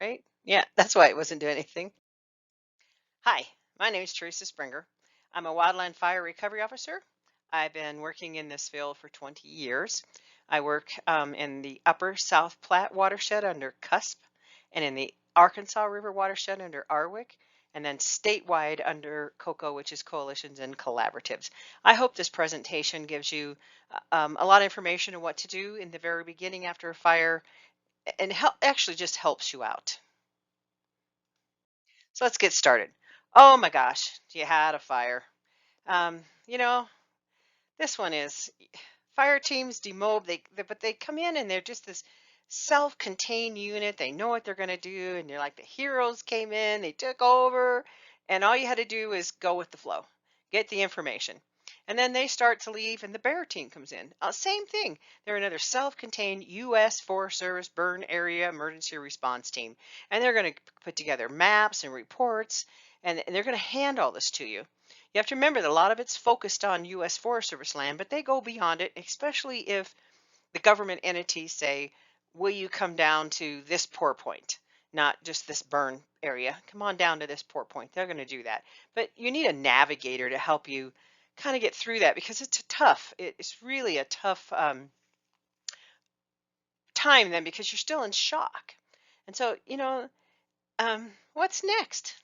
right? Yeah, that's why it wasn't doing anything. Hi, my name is Teresa Springer. I'm a wildland fire recovery officer. I've been working in this field for 20 years. I work in the upper South Platte watershed under CUSP and in the Arkansas River watershed under ARWIC, and then statewide under COCO, which is Coalitions and Collaboratives. I hope this presentation gives you a lot of information on what to do in the very beginning after a fire and actually just helps you out. So let's get started. Oh my gosh, you had a fire. You know, this one is fire teams demob. But they come in and they're just this self-contained unit. They know what they're going to do, and they're like the heroes came in, they took over, and all you had to do is go with the flow, get the information. And then they start to leave, and the bear team comes in. Same thing. They're another self-contained U.S. Forest Service burn area emergency response team, and they're going to put together maps and reports, and they're going to hand all this to you. You have to remember that a lot of it's focused on U.S. Forest Service land, but they go beyond it, especially if the government entities say, will you come down to this pour point, not just this burn area? Come on down to this pour point. They're going to do that. But you need a navigator to help you kind of get through that because it's really a tough time then because you're still in shock. And so, what's next?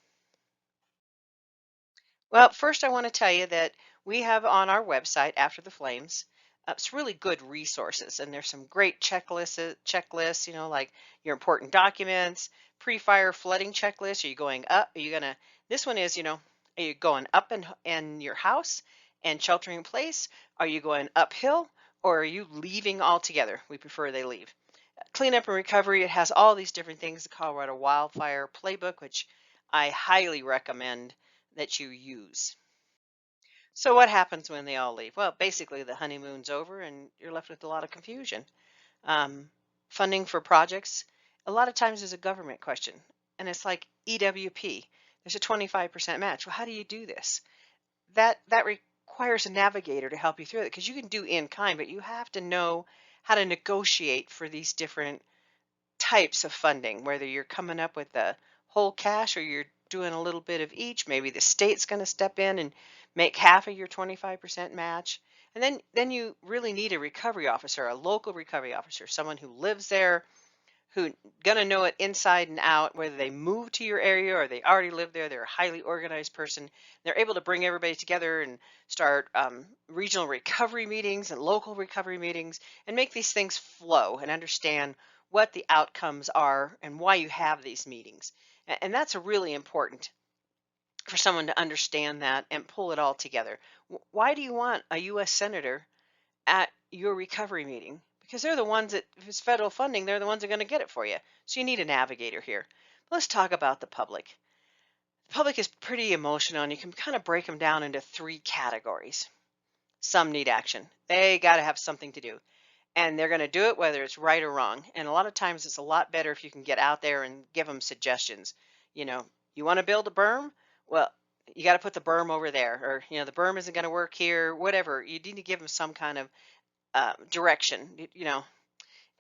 Well, first I want to tell you that we have on our website, After the Flames, it's really good resources, and there's some great checklists, like your important documents, pre-fire flooding checklist. Are you going up? Are you gonna? This one is, are you going up in your house and sheltering in place? Are you going uphill, or are you leaving altogether? We prefer they leave. Cleanup and recovery. It has all these different things. The Colorado Wildfire Playbook, which I highly recommend that you use. So what happens when they all leave? Well, basically the honeymoon's over and you're left with a lot of confusion. Um, Funding for projects, a lot of times is a government question, and it's like EWP. There's a 25% match. Well, how do you do this? That requires a navigator to help you through it because you can do in kind, but you have to know how to negotiate for these different types of funding, whether you're coming up with the whole cash or you're doing a little bit of each. Maybe the state's going to step in and make half of your 25% match. And then you really need a recovery officer, a local recovery officer, someone who lives there, who going to know it inside and out, whether they move to your area or they already live there. They're a highly organized person. They're able to bring everybody together and start regional recovery meetings and local recovery meetings and make these things flow and understand what the outcomes are and why you have these meetings. And that's really important for someone to understand that and pull it all together. Why do you want a U.S. Senator at your recovery meeting? Because they're the ones that, if it's federal funding, they're the ones that are going to get it for you. So you need a navigator here. Let's talk about the public. The public is pretty emotional, and you can kind of break them down into three categories. Some need action. They got to have something to do, and they're going to do it whether it's right or wrong. And a lot of times it's a lot better if you can get out there and give them suggestions. You know, you want to build a berm? Well, you got to put the berm over there, or the berm isn't going to work here. Whatever, you need to give them some kind of direction.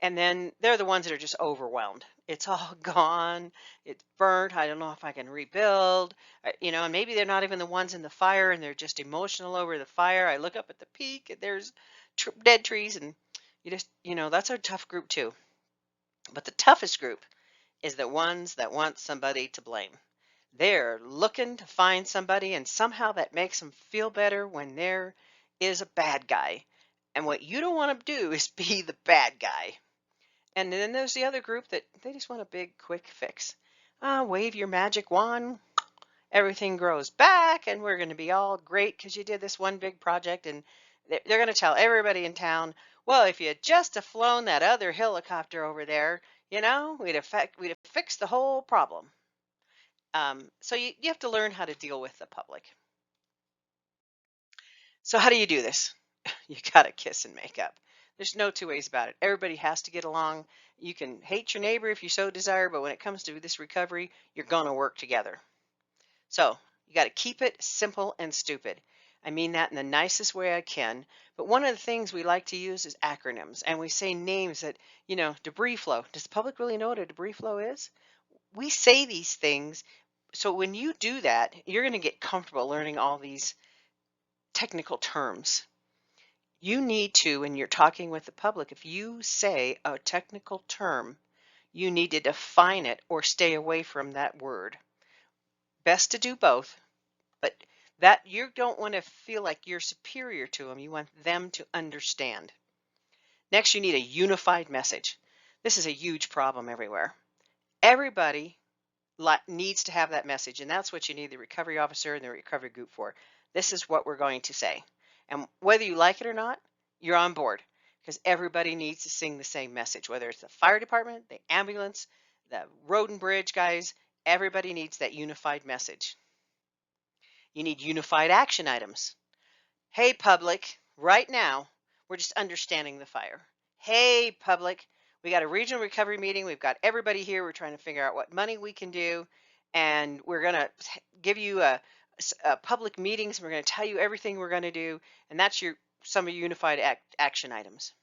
And then they're the ones that are just overwhelmed. It's all gone. It's burnt. I don't know if I can rebuild. And maybe they're not even the ones in the fire, and they're just emotional over the fire. I look up at the peak, and there's dead trees, and that's a tough group too. But the toughest group is the ones that want somebody to blame. They're looking to find somebody, and somehow that makes them feel better when there is a bad guy. And what you don't want to do is be the bad guy. And then there's the other group that they just want a big quick fix. Wave your magic wand, everything grows back, and we're going to be all great because you did this one big project. And they're going to tell everybody in town, well, if you had just have flown that other helicopter over there, we'd have fixed the whole problem. So you have to learn how to deal with the public. So how do you do this? You got to kiss and make up. There's no two ways about it. Everybody has to get along. You can hate your neighbor if you so desire, but when it comes to this recovery, you're going to work together. So you got to keep it simple and stupid. I mean that in the nicest way I can. But one of the things we like to use is acronyms, and we say names that, debris flow. Does the public really know what a debris flow is? we say these things. So when you do that, you're going to get comfortable learning all these technical terms. You need to, when you're talking with the public, if you say a technical term, you need to define it or stay away from that word. Best to do both, but that you don't want to feel like you're superior to them. You want them to understand. Next, you need a unified message. This is a huge problem everywhere. Everybody needs to have that message, and that's what you need the recovery officer and the recovery group for. This is what we're going to say. And whether you like it or not, you're on board, because everybody needs to sing the same message, whether it's the fire department, the ambulance, the road and bridge guys, everybody needs that unified message. You need unified action items. Hey, public, right now, we're just understanding the fire. Hey, public, we got a regional recovery meeting. We've got everybody here. We're trying to figure out what money we can do. And we're going to give you a public meetings. We're going to tell you everything we're going to do. And that's some of your unified action items.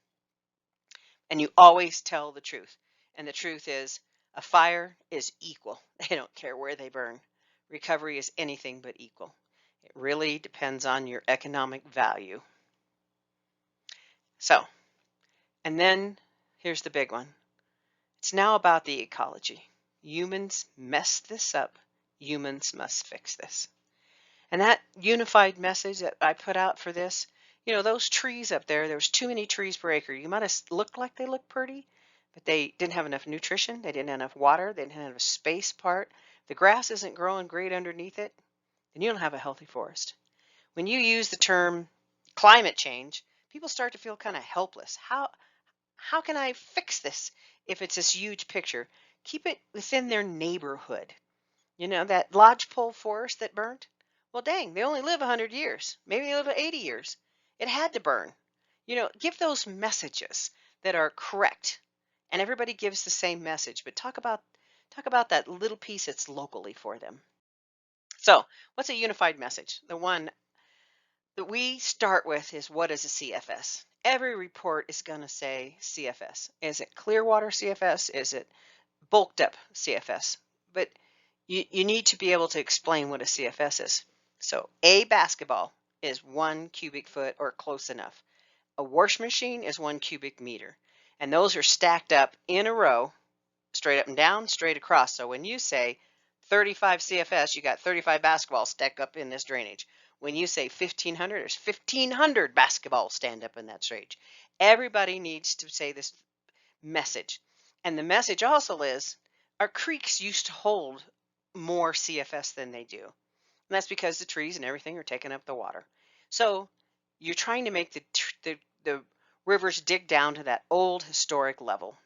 And you always tell the truth. And the truth is a fire is equal. They don't care where they burn. Recovery is anything but equal. It really depends on your economic value. So, and then here's the big one. It's now about the ecology. Humans messed this up. Humans must fix this. And that unified message that I put out for this, those trees up there was too many trees per acre. You might have looked like they looked pretty, but they didn't have enough nutrition. They didn't have enough water. They didn't have enough space apart. The grass isn't growing great underneath it, then you don't have a healthy forest. When you use the term climate change, people start to feel kind of helpless. How can I fix this if it's this huge picture? Keep it within their neighborhood. That lodgepole forest that burnt? Well, dang, they only live 100 years. Maybe they live 80 years. It had to burn. Give those messages that are correct. And everybody gives the same message, but talk about that little piece that's locally for them. So, what's a unified message? The one that we start with is, what is a CFS? Every report is going to say CFS. Is it Clearwater CFS? Is it bulked up CFS? But you need to be able to explain what a CFS is. So a basketball is 1 cubic foot or close enough. A wash machine is 1 cubic meter. And those are stacked up in a row, straight up and down, straight across. So when you say 35 CFS, you got 35 basketballs stacked up in this drainage. When you say 1,500, there's 1,500 basketballs stand up in that drainage. Everybody needs to say this message. And the message also is, our creeks used to hold more CFS than they do. And that's because the trees and everything are taking up the water. So you're trying to make the rivers dig down to that old historic level,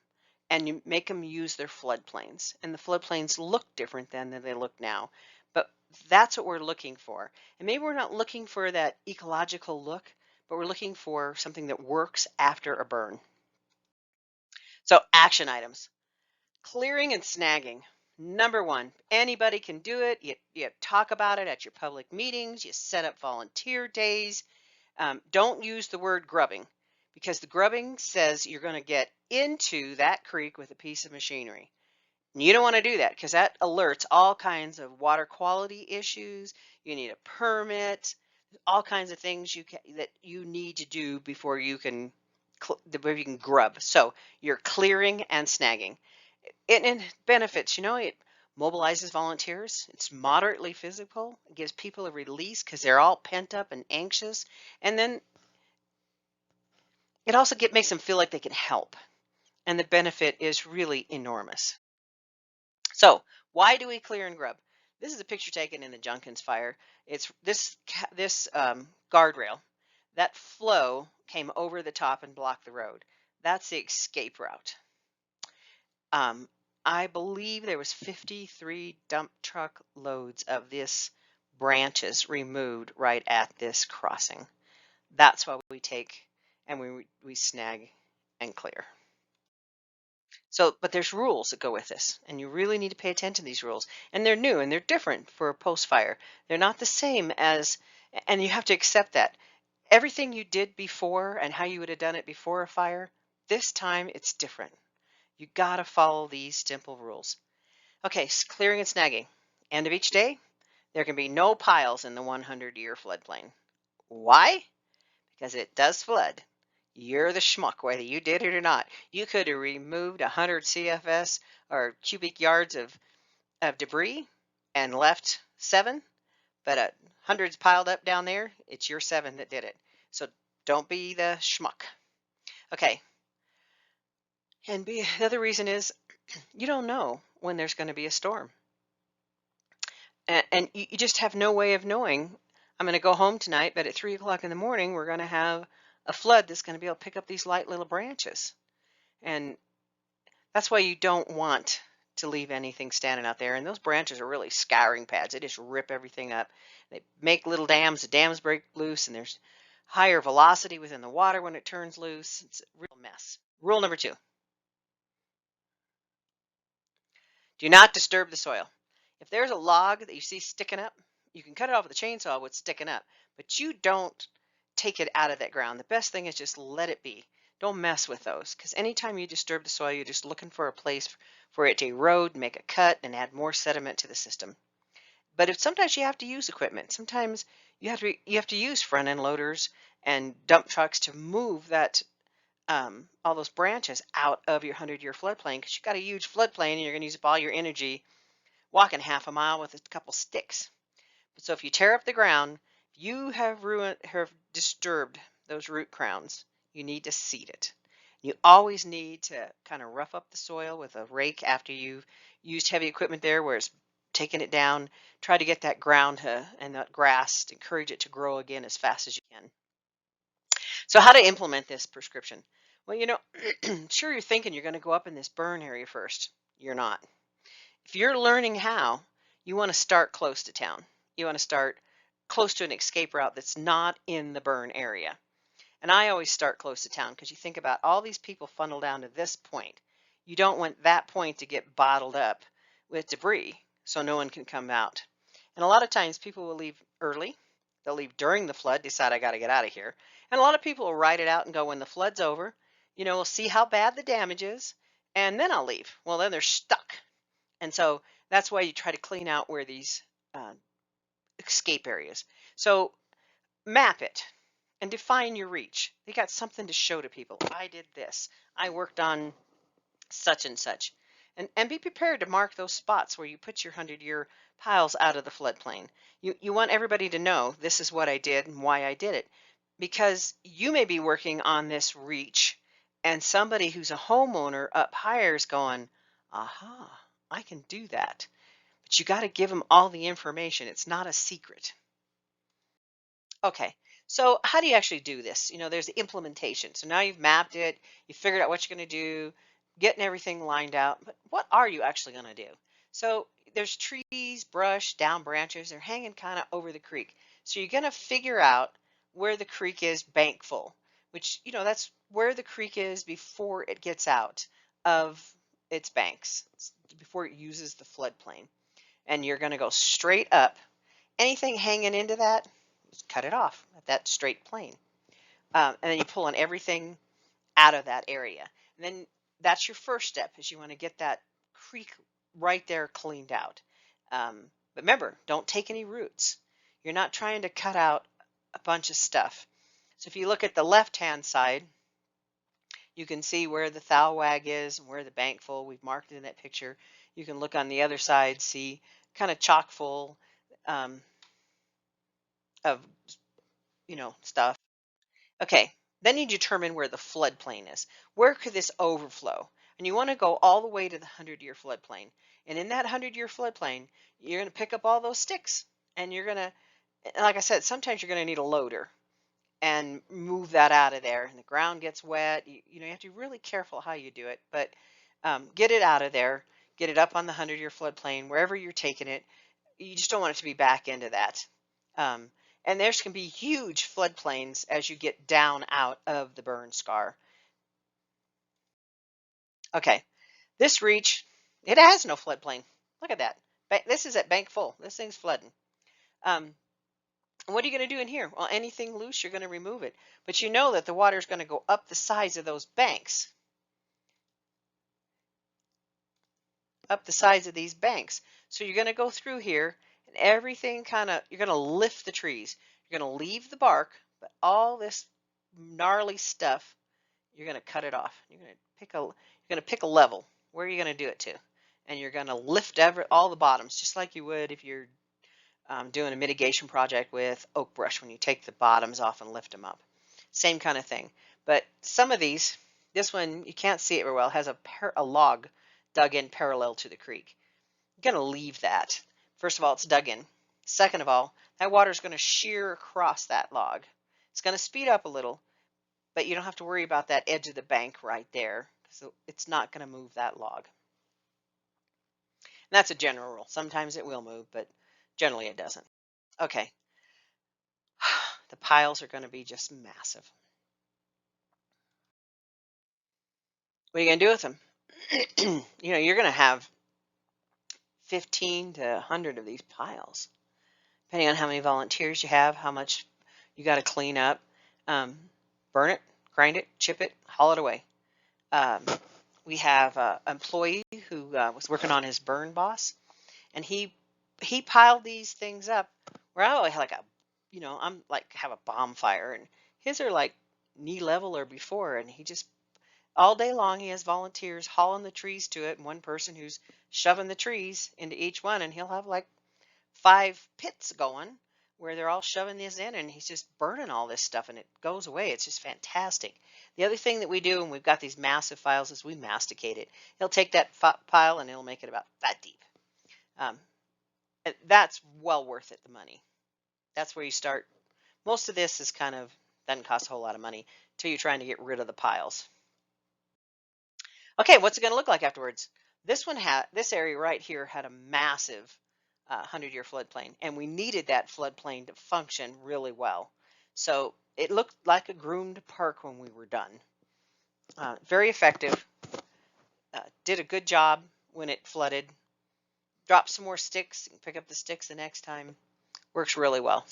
and you make them use their floodplains. And the floodplains look different than they look now. But that's what we're looking for. And maybe we're not looking for that ecological look, but we're looking for something that works after a burn. So action items. Clearing and snagging. Number one, anybody can do it. You talk about it at your public meetings. You set up volunteer days. Don't use the word grubbing, because the grubbing says you're going to get into that creek with a piece of machinery. And you don't want to do that, because that alerts all kinds of water quality issues. You need a permit, all kinds of things that you need to do before you can grub. So you're clearing and snagging. And benefits, it mobilizes volunteers. It's moderately physical. It gives people a release because they're all pent up and anxious. And then it also makes them feel like they can help. And the benefit is really enormous. So why do we clear and grub? This is a picture taken in the Junkins fire. It's this guardrail. That flow came over the top and blocked the road. That's the escape route. I believe there was 53 dump truck loads of this branches removed right at this crossing. That's why we take and we snag and clear. So, but there's rules that go with this, and you really need to pay attention to these rules. And they're new and they're different for post-fire. They're not the same as, and you have to accept that. Everything you did before and how you would have done it before a fire, this time it's different. You got to follow these simple rules. Okay, clearing and snagging. End of each day, there can be no piles in the 100-year floodplain. Why? Because it does flood. You're the schmuck, whether you did it or not. You could have removed 100 CFS or cubic yards of debris and left 7, but hundreds piled up down there, it's your 7 that did it. So don't be the schmuck. Okay. And the other reason is you don't know when there's going to be a storm. And you just have no way of knowing. I'm going to go home tonight, but at 3 o'clock in the morning, we're going to have a flood that's going to be able to pick up these light little branches. And that's why you don't want to leave anything standing out there. And those branches are really scouring pads. They just rip everything up. They make little dams. The dams break loose, and there's higher velocity within the water when it turns loose. It's a real mess. Rule number 2, do not disturb the soil. If there's a log that you see sticking up, you can cut it off with a chainsaw what's sticking up, but you don't take it out of that ground. The best thing is just let it be. Don't mess with those, because anytime you disturb the soil, you're just looking for a place for it to erode, make a cut, and add more sediment to the system. But sometimes you have to use equipment. Sometimes you have to use front end loaders and dump trucks to move that all those branches out of your 100-year floodplain, because you've got a huge floodplain and you're going to use up all your energy walking half a mile with a couple sticks. So if you tear up the ground, you have disturbed those root crowns. You need to seed it. You always need to kind of rough up the soil with a rake after you've used heavy equipment there where it's taking it down. Try to get that ground and that grass, to encourage it to grow again as fast as you can. So how to implement this prescription? Well, sure, you're thinking you're going to go up in this burn area first. You're not. If you're learning how, you want to start close to town. You want to start close to an escape route that's not in the burn area. And I always start close to town, because you think about all these people funnel down to this point. You don't want that point to get bottled up with debris so no one can come out. And a lot of times people will leave early. They'll leave during the flood, decide I got to get out of here. And a lot of people will ride it out and go, when the flood's over, we'll see how bad the damage is, and then I'll leave. Well, then they're stuck. And so that's why you try to clean out where these uh, escape areas. So map it and define your reach. You got something to show to people. I did this. I worked on such and such. And be prepared to mark those spots where you put your 100-year piles out of the floodplain. You want everybody to know this is what I did and why I did it. Because you may be working on this reach, and somebody who's a homeowner up higher is going, aha, I can do that. But you got to give them all the information. It's not a secret. Okay, so how do you actually do this? There's the implementation. So now you've mapped it, you figured out what you're going to do, getting everything lined out. But what are you actually going to do? So there's trees, brush, down branches. They're hanging kind of over the creek. So you're going to figure out where the creek is bank full, which, that's where the creek is before it gets out of its banks, before it uses the floodplain. And you're going to go straight up. Anything hanging into that, just cut it off at that straight plane. And then you pull on everything out of that area. And then that's your first step, is you want to get that creek right there cleaned out. But remember, don't take any roots. You're not trying to cut out a bunch of stuff. So if you look at the left-hand side, you can see where the thalwag is and where the bank full. We've marked it in that picture. You can look on the other side, see kind of chock full of stuff. Okay, then you determine where the floodplain is. Where could this overflow? And you want to go all the way to the 100-year floodplain. And in that 100-year floodplain, you're going to pick up all those sticks. And you're going to, like I said, sometimes you're going to need a loader and move that out of there. And the ground gets wet. You have to be really careful how you do it. But get it out of there. Get it up on the 100-year floodplain, wherever you're taking it. You just don't want it to be back into that. And there's can be huge floodplains as you get down out of the burn scar. Okay, this reach, it has no floodplain. Look at that. This is at bank full. This thing's flooding. What are you going to do in here? Well, anything loose, you're going to remove it. But you know that the water is going to go up the sides of those banks. up the sides of these banks. So you're going to go through here and everything you're going to lift the trees. You're going to leave the bark, but all this gnarly stuff, you're going to cut it off. You're going to pick a level. Where are you going to do it to? And you're going to lift all the bottoms, just like you would if you're doing a mitigation project with oak brush, when you take the bottoms off and lift them up. Same kind of thing. But some of these, this one, you can't see it very well, has a log dug in parallel to the creek. You're going to leave that. First of all, it's dug in. Second of all, that water is going to shear across that log. It's going to speed up a little, but you don't have to worry about that edge of the bank right there, because it's not going to move that log. And that's a general rule. Sometimes it will move, but generally it doesn't. Okay. The piles are going to be just massive. What are you going to do with them? You're going to have 15 to 100 of these piles, depending on how many volunteers you have, how much you got to clean up. Burn it, grind it, chip it, haul it away. We have an employee who was working on his burn boss, and he piled these things up where I have I'm like have a bonfire, and his are like knee level or before, and he just all day long he has volunteers hauling the trees to it, and one person who's shoving the trees into each one, and he'll have like 5 pits going where they're all shoving this in, and he's just burning all this stuff, and it goes away. It's just fantastic. The other thing that we do, and we've got these massive files, is we masticate it. He'll take that pile and he'll make it about that deep. That's well worth it, the money. That's where you start. Most of this is doesn't cost a whole lot of money until you're trying to get rid of the piles. Okay, what's it going to look like afterwards? This area right here had a massive 100-year floodplain, and we needed that floodplain to function really well. So it looked like a groomed park when we were done. Very effective. Did a good job when it flooded. Drop some more sticks and pick up the sticks the next time. Works really well.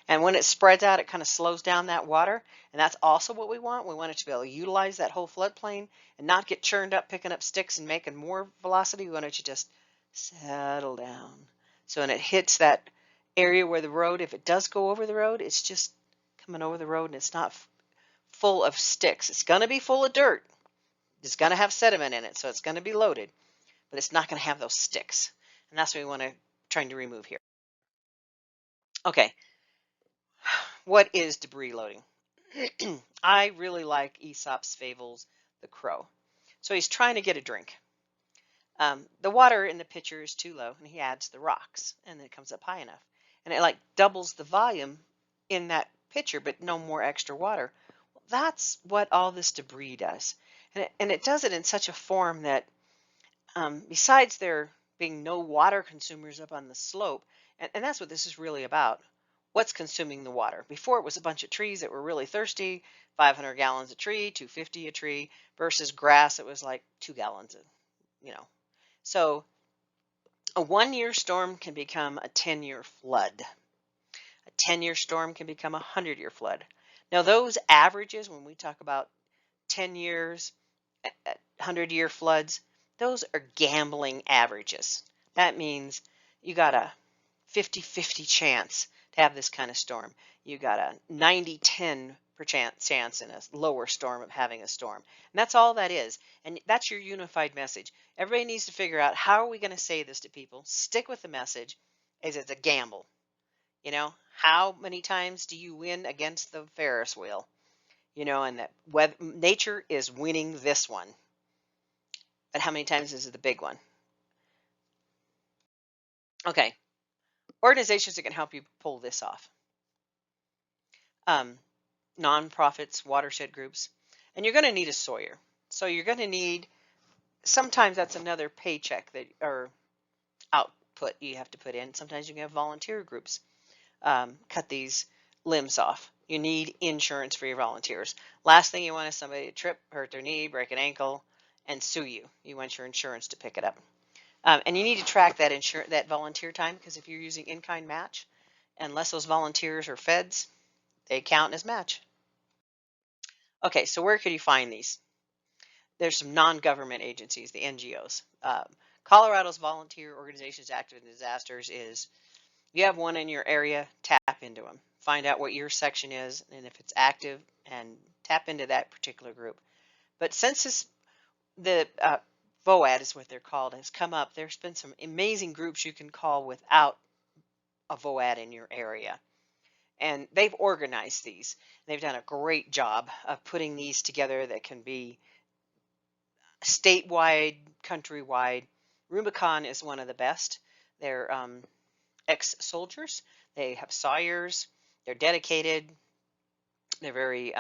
And when it spreads out, it kind of slows down that water, and that's also what we want. We want it to be able to utilize that whole floodplain and not get churned up picking up sticks and making more velocity. We want it to just settle down. So when it hits that area where the road, if it does go over the road, it's just coming over the road, and it's not full of sticks. It's going to be full of dirt. It's going to have sediment in it, so it's going to be loaded, but it's not going to have those sticks. And that's what we want to trying to remove here. Okay, what is debris loading? I really like Aesop's Fables, The Crow. So he's trying to get a drink. The water in the pitcher is too low, and he adds the rocks, and then it comes up high enough. And it like doubles the volume in that pitcher, but no more extra water. Well, that's what all this debris does. And it does it in such a form that besides there being no water consumers up on the slope, and that's what this is really about, what's consuming the water. Before it was a bunch of trees that were really thirsty, 500 gallons a tree, 250 a tree, versus grass that was like 2 gallons, So a 1-year storm can become a 10-year flood. A 10-year storm can become a 100-year flood. Now those averages, when we talk about 10 years, 100-year floods, those are gambling averages. That means you got a 50-50 chance to have this kind of storm. You got a 90-10% chance in a lower storm of having a storm. And that's all that is. And that's your unified message. Everybody needs to figure out, how are we going to say this to people? Stick with the message, as it's a gamble. How many times do you win against the Ferris wheel? And that nature is winning this one. But how many times is it the big one? Okay. Organizations that can help you pull this off. Nonprofits, watershed groups. And you're going to need a sawyer. So you're going to need, sometimes that's another paycheck or output you have to put in. Sometimes you can have volunteer groups cut these limbs off. You need insurance for your volunteers. Last thing you want is somebody to trip, hurt their knee, break an ankle, and sue you. You want your insurance to pick it up. And you need to track that volunteer time, because if you're using in-kind match, unless those volunteers are feds, they count as match. Okay, so where could you find these? There's some non-government agencies, the NGOs, Colorado's volunteer organizations active in disasters is, you have one in your area, tap into them. Find out what your section is and if it's active, and tap into that particular group. But since the VOAD is what they're called, has come up, there's been some amazing groups you can call without a VOAD in your area. And they've organized these. They've done a great job of putting these together that can be statewide, countrywide. Rubicon is one of the best. They're ex-soldiers. They have sawyers. They're dedicated. They're very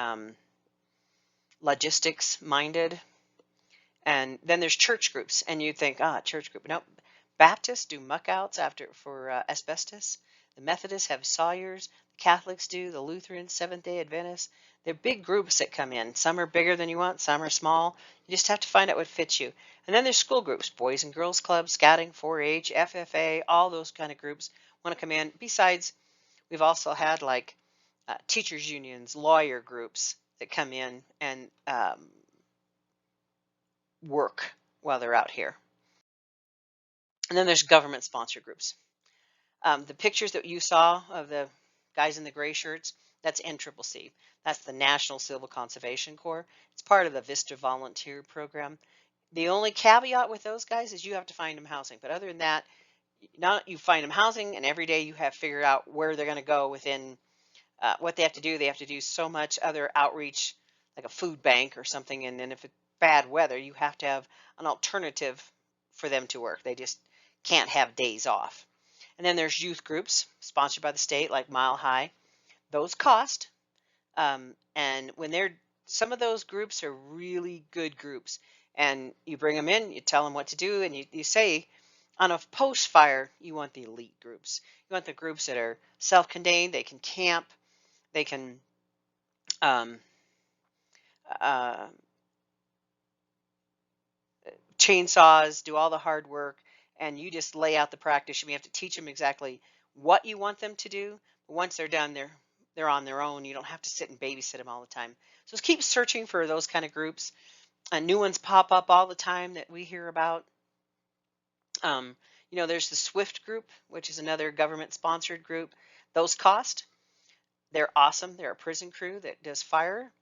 logistics minded. And then there's church groups, and you think, church group. Nope. Baptists do muckouts for asbestos. The Methodists have sawyers. The Catholics do. The Lutherans, Seventh-day Adventists. They're big groups that come in. Some are bigger than you want. Some are small. You just have to find out what fits you. And then there's school groups, Boys and Girls Club, Scouting, 4-H, FFA, all those kind of groups want to come in. Besides, we've also had like teachers unions, lawyer groups that come in and work while they're out here. And then there's government sponsored groups. The pictures that you saw of the guys in the gray shirts, that's NCCC. That's the National Civil Conservation Corps. It's part of the VISTA volunteer program. The only caveat with those guys is you have to find them housing. But other than that, you find them housing, and every day you have to figure out where they're going to go within what they have to do. They have to do so much other outreach, like a food bank or something. And then if it's bad weather, you have to have an alternative for them to work. They just can't have days off. And then there's youth groups sponsored by the state, like Mile High. Those cost. And when some of those groups are really good groups, and you bring them in, you tell them what to do, and you say, on a post-fire, you want the elite groups. You want the groups that are self-contained. They can camp. They can chainsaws, do all the hard work, and you just lay out the practice. You have to teach them exactly what you want them to do. But once they're done, they're on their own. You don't have to sit and babysit them all the time. So just keep searching for those kind of groups. New ones pop up all the time that we hear about. There's the SWIFT group, which is another government-sponsored group. Those cost. They're awesome. They're a prison crew that does fire.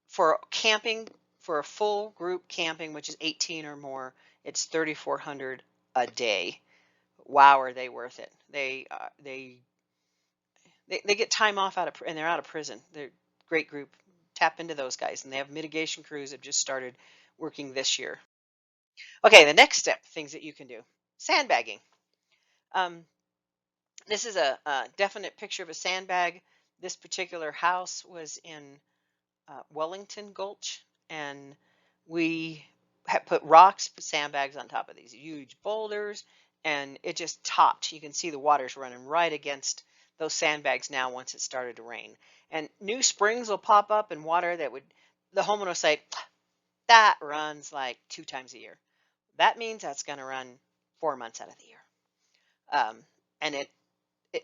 For camping, for a full group camping, which is 18 or more, it's $3,400 a day. Wow, are they worth it? They get time off and they're out of prison. They're a great group. Tap into those guys, and they have mitigation crews that just started working this year. Okay, the next step, things that you can do. Sandbagging. This is a definite picture of a sandbag. This particular house was in Wellington Gulch, and we had put rocks, sandbags on top of these huge boulders, and it just topped. You can see the water's running right against those sandbags now once it started to rain. And new springs will pop up in water that the homeowner will say, that runs like 2 times a year. That means that's going to run 4 months out of the year. And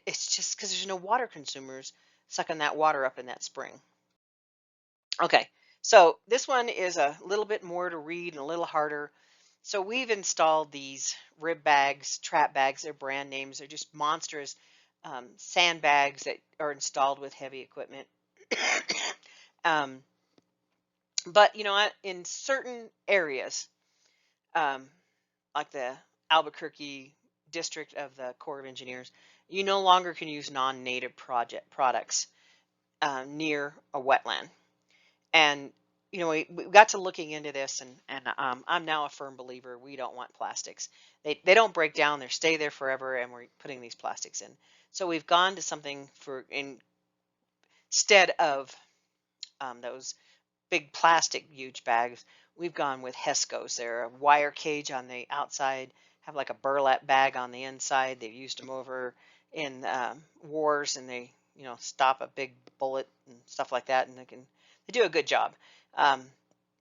it's just because there's no water consumers sucking that water up in that spring. Okay, so this one is a little bit more to read and a little harder. So we've installed these rib bags, trap bags. They're brand names. They're just monstrous sandbags that are installed with heavy equipment. But in certain areas, like the Albuquerque district of the Corps of Engineers, you no longer can use non-native products near a wetland. And we got to looking into this, and I'm now a firm believer we don't want plastics. They don't break down; they stay there forever, and we're putting these plastics in. So we've gone to something instead of those big plastic huge bags. We've gone with Hescos. They're a wire cage on the outside, have like a burlap bag on the inside. They've used them over in wars, and they stop a big bullet and stuff like that, and they do a good job.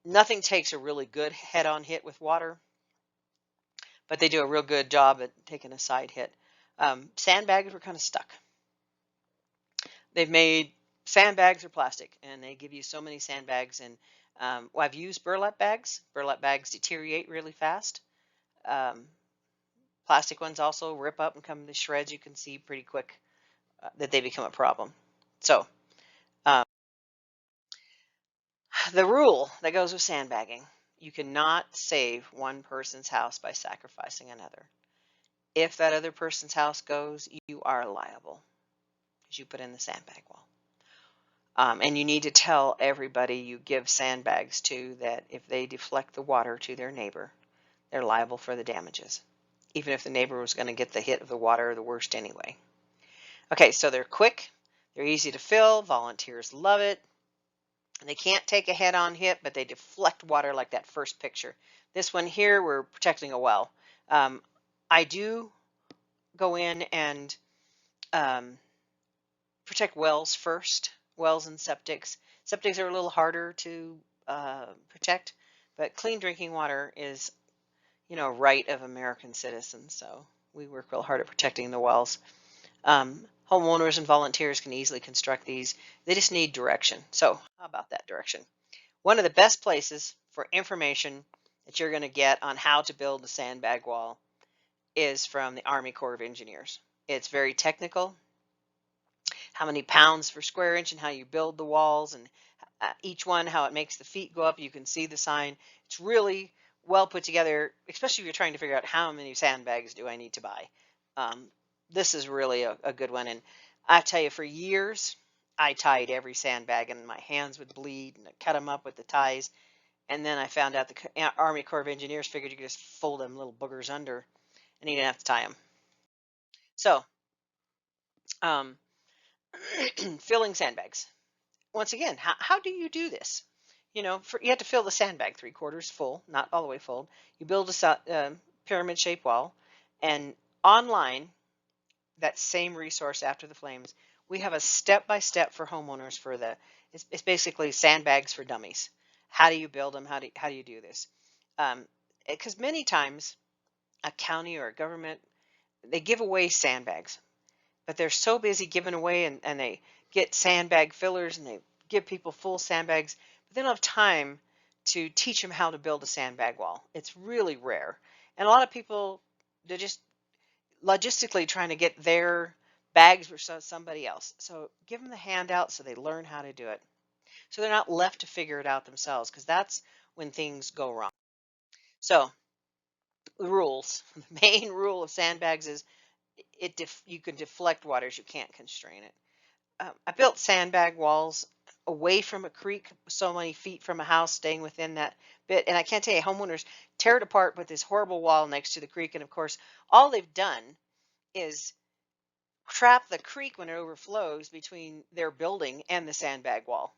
Nothing takes a really good head-on hit with water, but they do a real good job at taking a side hit. Sandbags were kind of stuck. They've made sandbags are plastic, and they give you so many sandbags, and Well, I've used burlap bags. Burlap bags deteriorate really fast. Um, Plastic ones also rip up and come to shreds. You can see pretty quick that they become a problem. So um, the rule that goes with sandbagging, you cannot save one person's house by sacrificing another. If that other person's house goes, you are liable because you put in the sandbag wall. And you need to tell everybody you give sandbags to that if they deflect the water to their neighbor, they're liable for the damages, even if the neighbor was going to get the hit of the water the worst anyway. Okay, so they're quick, they're easy to fill, volunteers love it. They can't take a head-on hit, but they deflect water like that first picture. This one here, we're protecting a well. I do go in and protect wells first, wells and septics. Septics are a little harder to protect, but clean drinking water is, a right of American citizens. So we work real hard at protecting the wells. Homeowners and volunteers can easily construct these. They just need direction. So how about that direction? One of the best places for information that you're going to get on how to build a sandbag wall is from the Army Corps of Engineers. It's very technical, how many pounds per square inch and how you build the walls, and each one, how it makes the feet go up. You can see the sign. It's really well put together, especially if you're trying to figure out how many sandbags do I need to buy. This is really a good one. And I tell you, for years, I tied every sandbag and my hands would bleed, and I cut them up with the ties. And then I found out the Army Corps of Engineers figured you could just fold them little boogers under and you didn't have to tie them. So, um, filling sandbags. Once again, how do you do this? You have to fill the sandbag 3/4 full, not all the way full. You build a pyramid-shaped wall, and online, that same resource, After the Flames, we have a step-by-step for homeowners for it's basically sandbags for dummies. How do you build them? How do you do this? Because many times a county or a government, they give away sandbags, but they're so busy giving away, and they get sandbag fillers and they give people full sandbags, but they don't have time to teach them how to build a sandbag wall. It's really rare. And a lot of people, they're just logistically trying to get their bags for somebody else. So give them the handout so they learn how to do it. So they're not left to figure it out themselves, because that's when things go wrong. So the rules, the main rule of sandbags is you can deflect waters, you can't constrain it. I built sandbag walls away from a creek, so many feet from a house, staying within that bit. And I can't tell you, homeowners tear it apart with this horrible wall next to the creek. And of course, all they've done is trap the creek when it overflows between their building and the sandbag wall.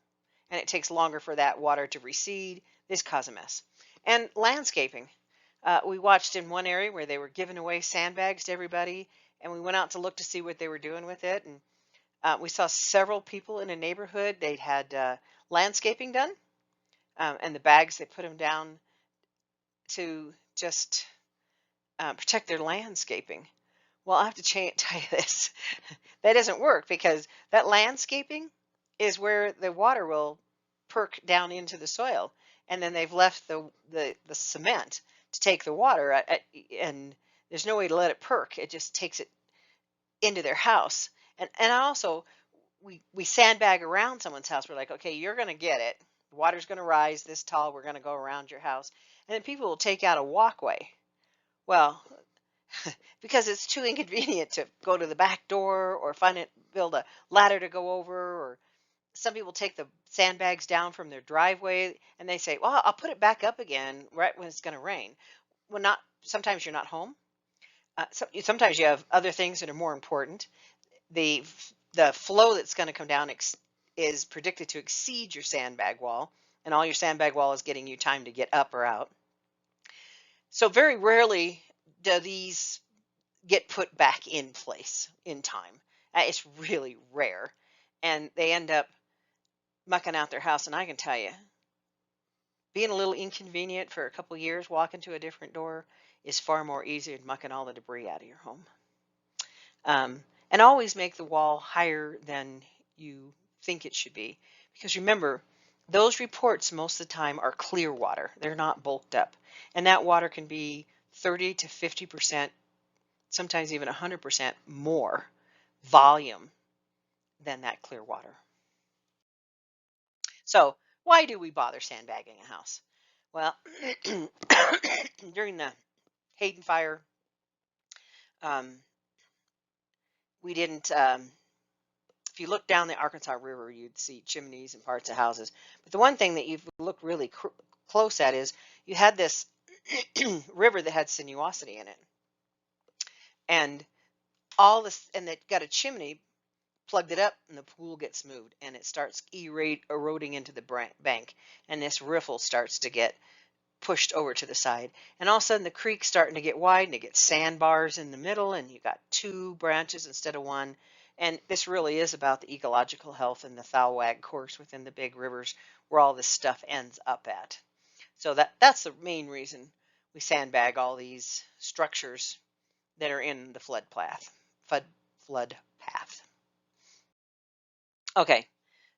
And it takes longer for that water to recede. This causes a mess. And landscaping. We watched in one area where they were giving away sandbags to everybody, and we went out to look to see what they were doing with it. And we saw several people in a neighborhood. They'd had landscaping done, and the bags, they put them down to just protect their landscaping. Well, I have to tell you this. That doesn't work, because that landscaping is where the water will perk down into the soil, and then they've left the cement to take the water, and there's no way to let it perk. It just takes it into their house. And also, we sandbag around someone's house. We're like, okay, you're going to get it. The water's going to rise this tall. We're going to go around your house. And then people will take out a walkway. Well, because it's too inconvenient to go to the back door or build a ladder to go over. Or some people take the sandbags down from their driveway and they say, well, I'll put it back up again right when it's going to rain. Well, sometimes you're not home. Sometimes you have other things that are more important. The flow that's going to come down is predicted to exceed your sandbag wall, and all your sandbag wall is getting you time to get up or out. So very rarely do these get put back in place in time. It's really rare, and they end up mucking out their house. And I can tell you, being a little inconvenient for a couple years, walking to a different door is far more easier than mucking all the debris out of your home. And always make the wall higher than you think it should be. Because remember, those reports most of the time are clear water. They're not bulked up. And that water can be 30 to 50%, sometimes even 100% more volume than that clear water. So why do we bother sandbagging a house? Well, during the Hayden fire, um, we didn't, if you look down the Arkansas River, you'd see chimneys and parts of houses. But the one thing that you look really close at is you had this river that had sinuosity in it. And all this, and it got a chimney, plugged it up, and the pool gets moved, and it starts eroding into the bank. And this riffle starts to get pushed over to the side. And all of a sudden the creek's starting to get wide and it gets sandbars in the middle and you got two branches instead of one. And this really is about the ecological health and the thalwag course within the big rivers where all this stuff ends up at. So that's the main reason we sandbag all these structures that are in the flood path. Flood path. Okay,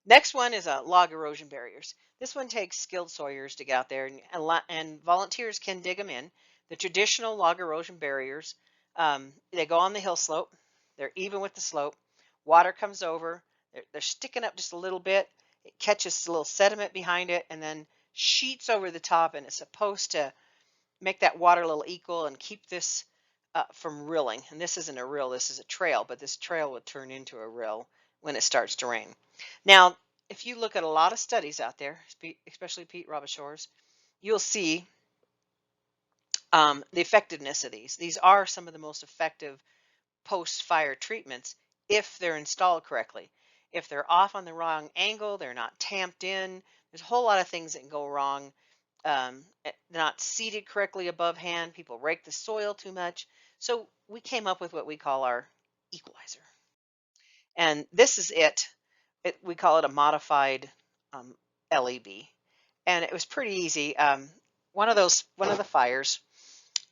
next one is log erosion barriers. This one takes skilled sawyers to get out there, and volunteers can dig them in. The traditional log erosion barriers, they go on the hill slope. They're even with the slope. Water comes over. They're sticking up just a little bit. It catches a little sediment behind it and then sheets over the top, and it's supposed to make that water a little equal and keep this from rilling. And this isn't a rill, this is a trail, but this trail would turn into a rill when it starts to rain. Now, if you look at a lot of studies out there, especially Pete Robichaud's, you'll see the effectiveness of these. These are some of the most effective post-fire treatments if they're installed correctly. If they're off on the wrong angle, they're not tamped in, there's a whole lot of things that can go wrong. They're not seated correctly above hand, people rake the soil too much. So we came up with what we call our equalizer. And this is it. We call it a modified LEB. And it was pretty easy. One of the fires,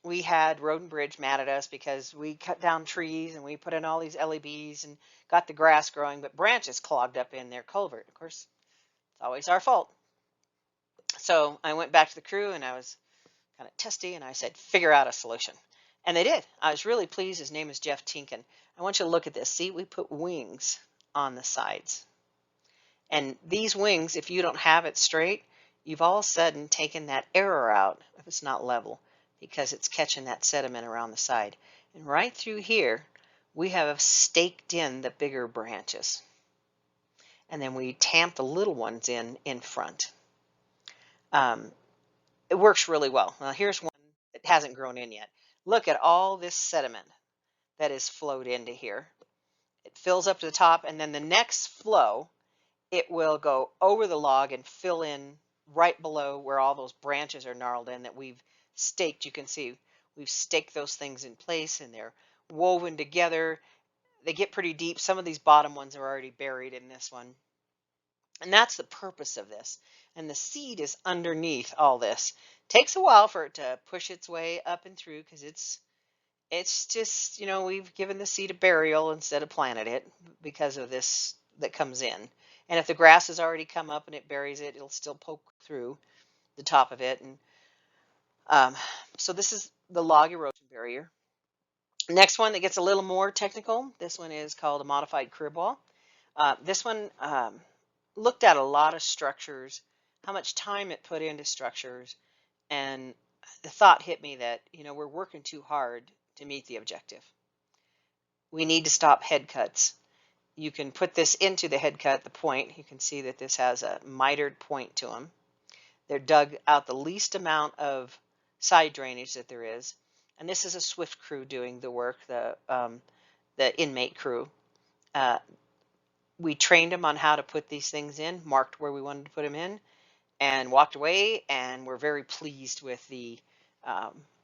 we had Road and Bridge mad at us because we cut down trees and we put in all these LEBs and got the grass growing, but branches clogged up in their culvert. Of course, it's always our fault. So I went back to the crew and I was kind of testy and I said, figure out a solution. And they did. I was really pleased. His name is Jeff Tinkin. I want you to look at this. See, we put wings on the sides. And these wings, if you don't have it straight, you've all of a sudden taken that error out if it's not level because it's catching that sediment around the side. And right through here, we have staked in the bigger branches. And then we tamp the little ones in front. It works really well. Now here's one that hasn't grown in yet. Look at all this sediment that is flowed into here. It fills up to the top, and then the next flow, it will go over the log and fill in right below where all those branches are gnarled in that we've staked. You can see we've staked those things in place and they're woven together. They get pretty deep. Some of these bottom ones are already buried in this one. And that's the purpose of this. And the seed is underneath all this. Takes a while for it to push its way up and through because it's just, you know, we've given the seed a burial instead of planted it because of this that comes in. And if the grass has already come up and it buries it, it'll still poke through the top of it. And so this is the log erosion barrier. Next one that gets a little more technical, this one is called a modified crib wall. This one looked at a lot of structures, how much time it put into structures, and the thought hit me that, you know, we're working too hard to meet the objective. We need to stop head cuts. You can put this into the head cut, the point. You can see that this has a mitered point to them. They're dug out the least amount of side drainage that there is. And this is a Swift crew doing the work, the inmate crew. We trained them on how to put these things in, marked where we wanted to put them in, and walked away, and we're very pleased with the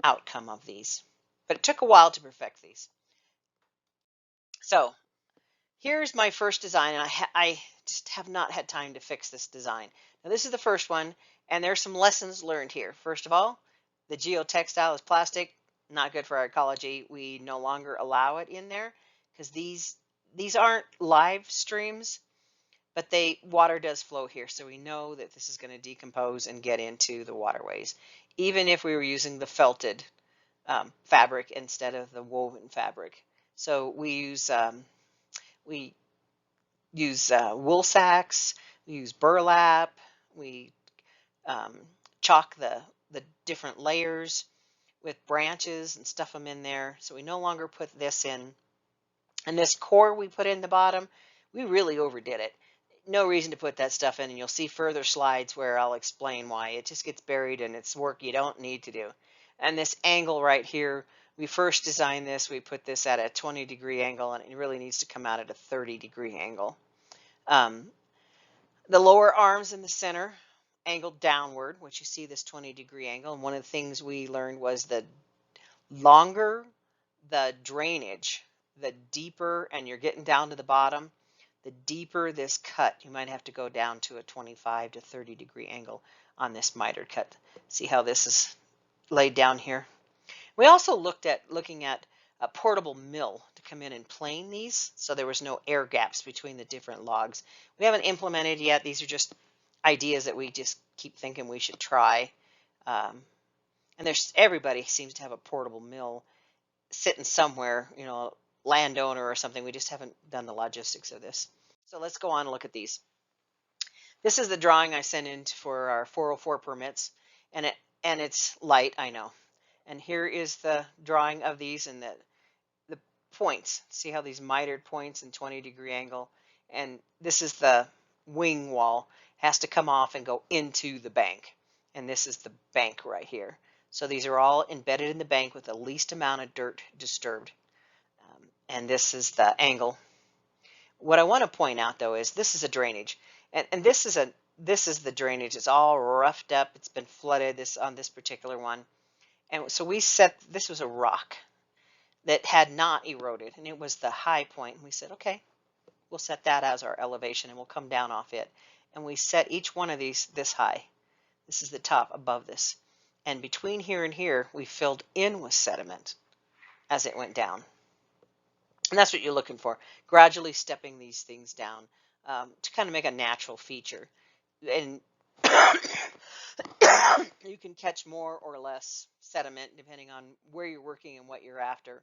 outcome of these. But it took a while to perfect these. So here's my first design, and I just have not had time to fix this design. Now this is the first one, and there's some lessons learned here. First of all, the geotextile is plastic, not good for our ecology. We no longer allow it in there because these aren't live streams, but water does flow here, so we know that this is going to decompose and get into the waterways, even if we were using the felted fabric instead of the woven fabric. So we use wool sacks, we use burlap, we um, chalk the different layers with branches and stuff them in there. So we no longer put this in. And this core we put in the bottom, we really overdid it. No reason to put that stuff in, and you'll see further slides where I'll explain why. It just gets buried and it's work you don't need to do. And this angle right here, we first designed this, we put this at a 20-degree angle, and it really needs to come out at a 30-degree angle. The lower arms in the center angled downward, which you see this 20-degree angle. And one of the things we learned was the longer the drainage, the deeper, and you're getting down to the bottom, the deeper this cut. You might have to go down to a 25 to 30-degree angle on this mitered cut. See how this is laid down here? We also looking at a portable mill to come in and plane these, so there was no air gaps between the different logs. We haven't implemented yet. These are just ideas that we just keep thinking we should try. And everybody seems to have a portable mill sitting somewhere, landowner or something. We just haven't done the logistics of this. So let's go on and look at these. This is the drawing I sent in for our 404 permits, and it's light, I know. And here is the drawing of these and the points. See how these mitered points and 20-degree angle, and this is the wing wall, has to come off and go into the bank, and this is the bank right here. So these are all embedded in the bank with the least amount of dirt disturbed, and this is the angle. What I want to point out though is this is a drainage, and this is the drainage. It's all roughed up, it's been flooded on this particular one. And so this was a rock that had not eroded, and it was the high point. And we said, okay, we'll set that as our elevation, and we'll come down off it. And we set each one of these this high. This is the top above this. And between here and here, we filled in with sediment as it went down. And that's what you're looking for, gradually stepping these things down to kind of make a natural feature. And you can catch more or less sediment depending on where you're working and what you're after.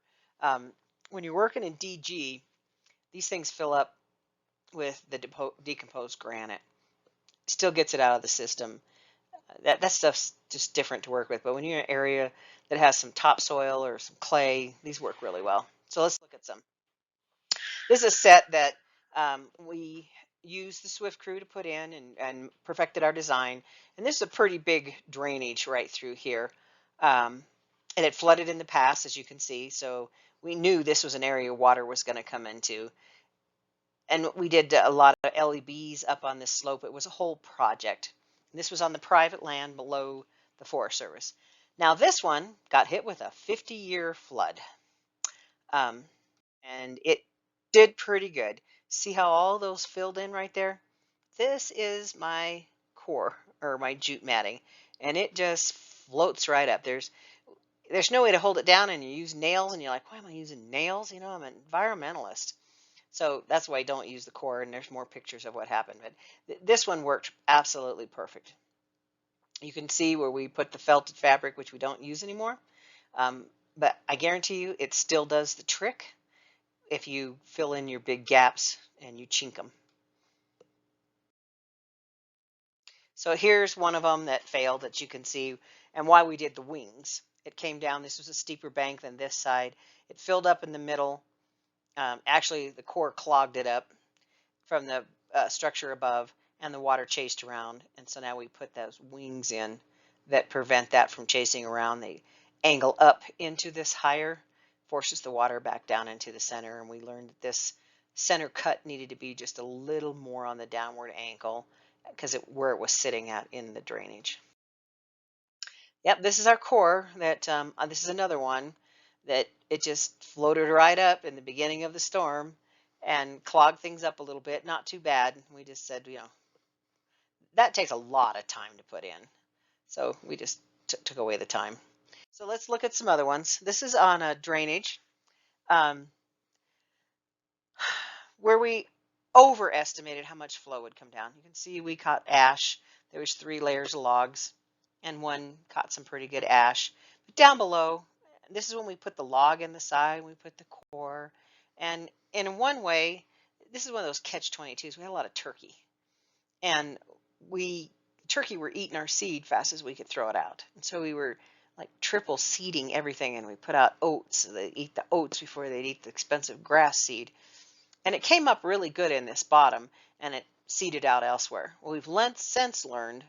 When you're working in DG, these things fill up with the decomposed granite. Still gets it out of the system. That stuff's just different to work with. But when you're in an area that has some topsoil or some clay, these work really well. So let's look at some. This is a set that we used the Swift crew to put in and perfected our design. And this is a pretty big drainage right through here. And it flooded in the past, as you can see. So we knew this was an area water was going to come into. And we did a lot of LEBs up on this slope. It was a whole project. And this was on the private land below the Forest Service. Now this one got hit with a 50-year flood. And it did pretty good. See how all those filled in right there? This is my core, or my jute matting, and it just floats right up. There's no way to hold it down, and you use nails, and you're like, why am I using nails? I'm an environmentalist. So that's why I don't use the core, and there's more pictures of what happened. But this one worked absolutely perfect. You can see where we put the felted fabric, which we don't use anymore. But I guarantee you it still does the trick if you fill in your big gaps and you chink them. So here's one of them that failed that you can see, and why we did the wings. It came down. This was a steeper bank than this side. It filled up in the middle. Actually, the core clogged it up from the structure above, and the water chased around. And so now we put those wings in that prevent that from chasing around. They angle up into this higher, forces the water back down into the center. And we learned that this center cut needed to be just a little more on the downward angle because where it was sitting at in the drainage. Yep, this is our core. This is another one that it just floated right up in the beginning of the storm and clogged things up a little bit. Not too bad. We just said, that takes a lot of time to put in. So we just took away the time. So let's look at some other ones. This is on a drainage where we overestimated how much flow would come down. You can see we caught ash. There was 3 layers of logs, and one caught some pretty good ash. But down below, this is when we put the log in the side, we put the core, and in one way, this is one of those catch-22s. We had a lot of turkey, and turkey were eating our seed fast as we could throw it out. And so we were like triple seeding everything, and we put out oats. So they'd eat the oats before they'd eat the expensive grass seed. And it came up really good in this bottom, and it seeded out elsewhere. Well, we've since learned,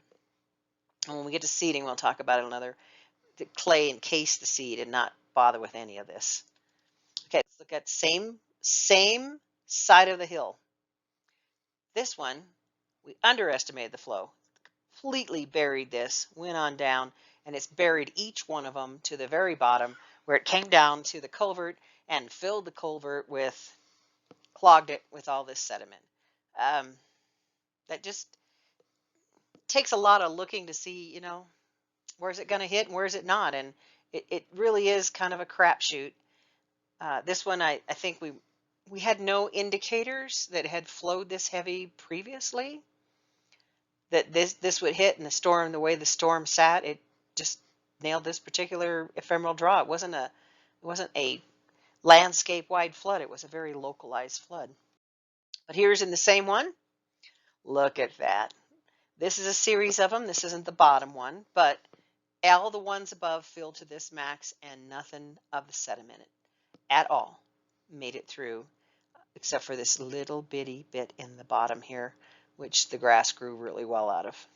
and when we get to seeding, we'll talk about it another, the clay encase the seed and not bother with any of this. Okay, let's look at same side of the hill. This one, we underestimated the flow, completely buried this, went on down, and it's buried each one of them to the very bottom where it came down to the culvert and filled the culvert with, clogged it with all this sediment. That just takes a lot of looking to see, you know, where's it going to hit and where's it not, and it really is kind of a crapshoot. This one, I think we had no indicators that had flowed this heavy previously, that this would hit, and the way the storm sat, it just nailed this particular ephemeral draw. It wasn't a landscape-wide flood. It was a very localized flood. But here's in the same one. Look at that. This is a series of them. This isn't the bottom one, but all the ones above filled to this max, and nothing of the sediment at all made it through, except for this little bitty bit in the bottom here, which the grass grew really well out of.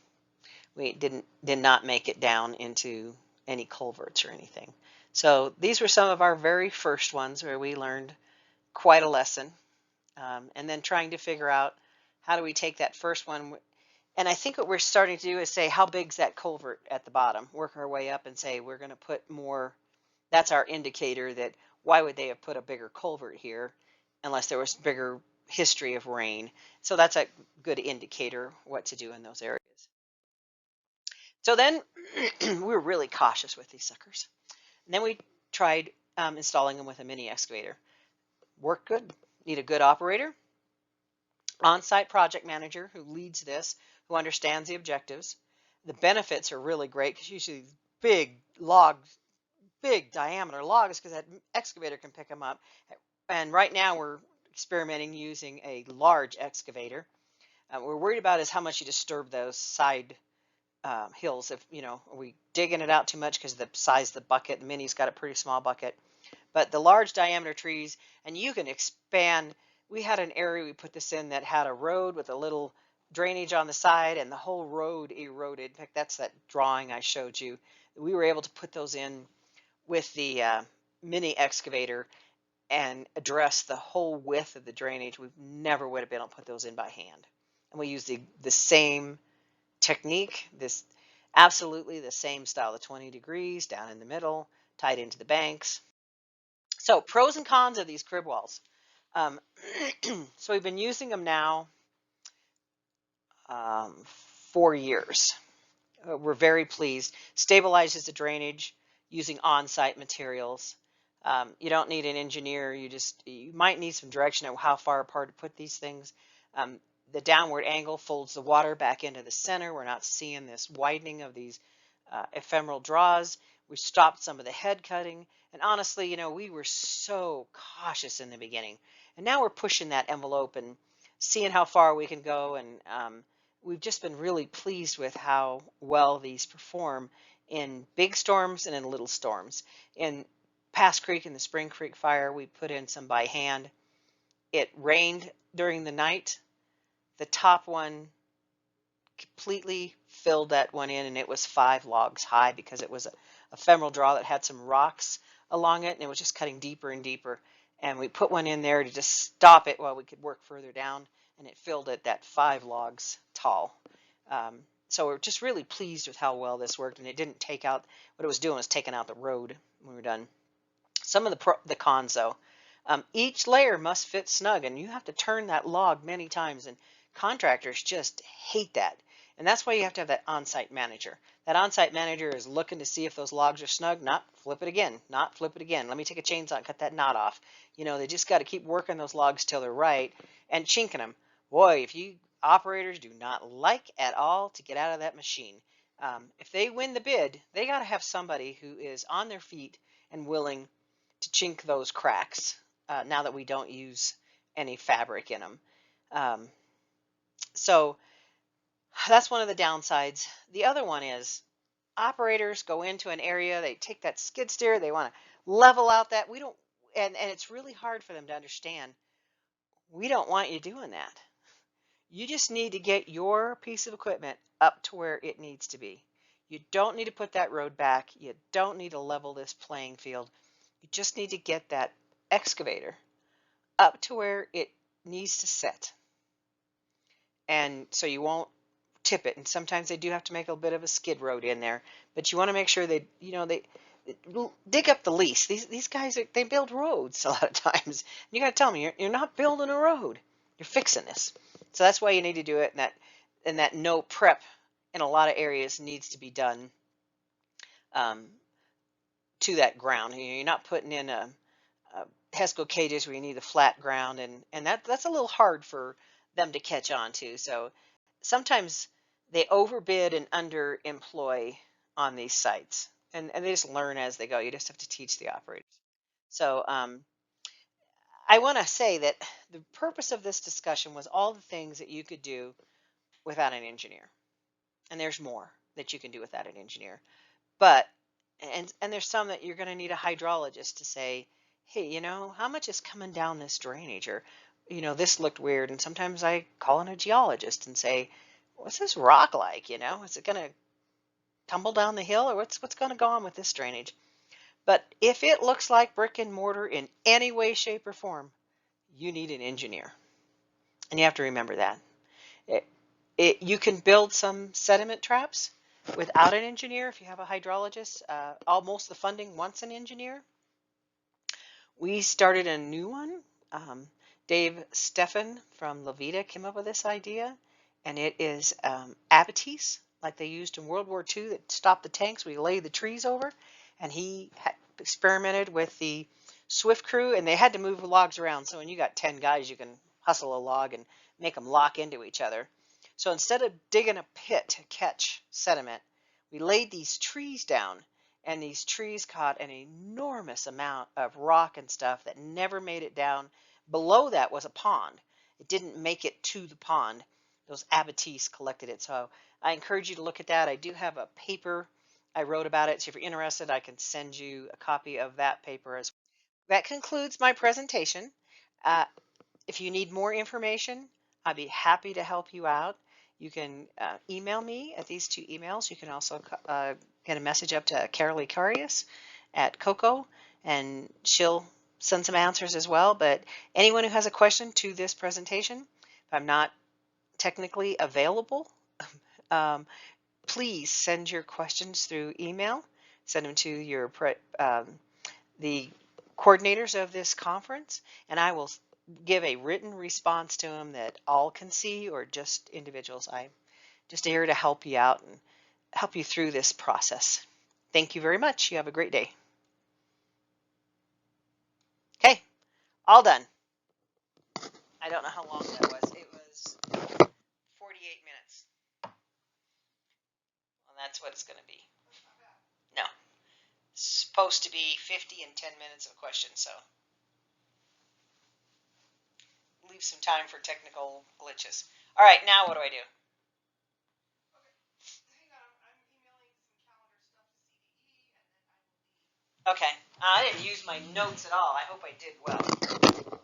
We did not make it down into any culverts or anything. So these were some of our very first ones where we learned quite a lesson, and then trying to figure out how do we take that first one. And I think what we're starting to do is say, how big's that culvert at the bottom? Work our way up and say, we're going to put more. That's our indicator that why would they have put a bigger culvert here unless there was bigger history of rain. So that's a good indicator what to do in those areas. So then we were really cautious with these suckers. And then we tried installing them with a mini excavator. Worked good. Need a good operator, on-site project manager who leads this, who understands the objectives. The benefits are really great because usually big logs, big diameter logs, because that excavator can pick them up. And right now we're experimenting using a large excavator. What we're worried about is how much you disturb those side hills. If you know, are we digging it out too much because the size of the bucket? The mini's got a pretty small bucket. But the large diameter trees, and you can expand. We had an area we put this in that had a road with a little drainage on the side, and the whole road eroded. In fact, that's that drawing I showed you. We were able to put those in with the mini excavator and address the whole width of the drainage. We never would have been able to put those in by hand. And we used the same technique, this absolutely the same style, the 20 degrees down in the middle, tied into the banks. So pros and cons of these crib walls. So we've been using them now 4 years. We're very pleased. Stabilizes the drainage using on-site materials. You don't need an engineer. You might need some direction on how far apart to put these things. The downward angle folds the water back into the center. We're not seeing this widening of these ephemeral draws. We stopped some of the head cutting. And honestly, you know, we were so cautious in the beginning. And now we're pushing that envelope and seeing how far we can go. And we've just been really pleased with how well these perform in big storms and in little storms. In Pass Creek and the Spring Creek fire, we put in some by hand. It rained during the night. The top one completely filled that one in, and it was 5 logs high because it was a ephemeral draw that had some rocks along it, and it was just cutting deeper and deeper. And we put one in there to just stop it while we could work further down, and it filled it that 5 logs tall. So we're just really pleased with how well this worked, and it didn't take out, what it was doing was taking out the road when we were done. Some of the cons though, each layer must fit snug, and you have to turn that log many times, and contractors just hate that. And that's why you have to have that on-site manager. That on-site manager is looking to see if those logs are snug, not flip it again, not flip it again. Let me take a chainsaw and cut that knot off. You know, they just got to keep working those logs till they're right and chinking them. boy, if you operators do not like at all to get out of that machine. If they win the bid, they got to have somebody who is on their feet and willing to chink those cracks now that we don't use any fabric in them. So that's one of the downsides. The other one is operators go into an area, they take that skid steer, they want to level out that. We don't, and it's really hard for them to understand. We don't want you doing that. You just need to get your piece of equipment up to where it needs to be. You don't need to put that road back. You don't need to level this playing field. You just need to get that excavator up to where it needs to sit. And so you won't tip it. And sometimes they do have to make a bit of a skid road in there, but you want to make sure they dig up the lease. These guys, they build roads a lot of times. You got to tell them, you're not building a road. You're fixing this. So that's why you need to do it. And that no prep in a lot of areas needs to be done to that ground. You're not putting in a HESCO cages where you need a flat ground, and that's a little hard for them to catch on to. So sometimes they overbid and underemploy on these sites, and they just learn as they go. You just have to teach the operators. So I want to say that the purpose of this discussion was all the things that you could do without an engineer, and there's more that you can do without an engineer. But and there's some that you're going to need a hydrologist to say, hey, how much is coming down this drainage, or this looked weird. And sometimes I call in a geologist and say, what's this rock like? Is it going to tumble down the hill, or what's going to go on with this drainage? But if it looks like brick and mortar in any way, shape, or form, you need an engineer, and you have to remember that. You can build some sediment traps without an engineer if you have a hydrologist. Almost the funding wants an engineer. We started a new one. Dave Steffen from Levita came up with this idea, and it is abatis, like they used in World War II that stopped the tanks. We lay the trees over, and he experimented with the Swift crew, and they had to move logs around. So when you got 10 guys, you can hustle a log and make them lock into each other. So instead of digging a pit to catch sediment, we laid these trees down, and these trees caught an enormous amount of rock and stuff that never made it down. Below that was a pond. It didn't make it to the pond. Those abatis collected it. So I encourage you to look at that. I do have a paper I wrote about it. So if you're interested, I can send you a copy of that paper as well. That concludes my presentation. If you need more information, I'd be happy to help you out. You can email me at these two emails. You can also get a message up to Carolee Carius at COCO, and she'll send some answers as well. But anyone who has a question to this presentation, if I'm not technically available, please send your questions through email. Send them to the coordinators of this conference, and I will give a written response to them that all can see, or just individuals. I'm just here to help you out and help you through this process. Thank you very much. You have a great day. Okay, all done. I don't know how long that was. It was 48 minutes. Well, that's what it's going to be. No, it's supposed to be 50 and 10 minutes of questions, so leave some time for technical glitches. All right, now what do I do? Okay, I didn't use my notes at all. I hope I did well.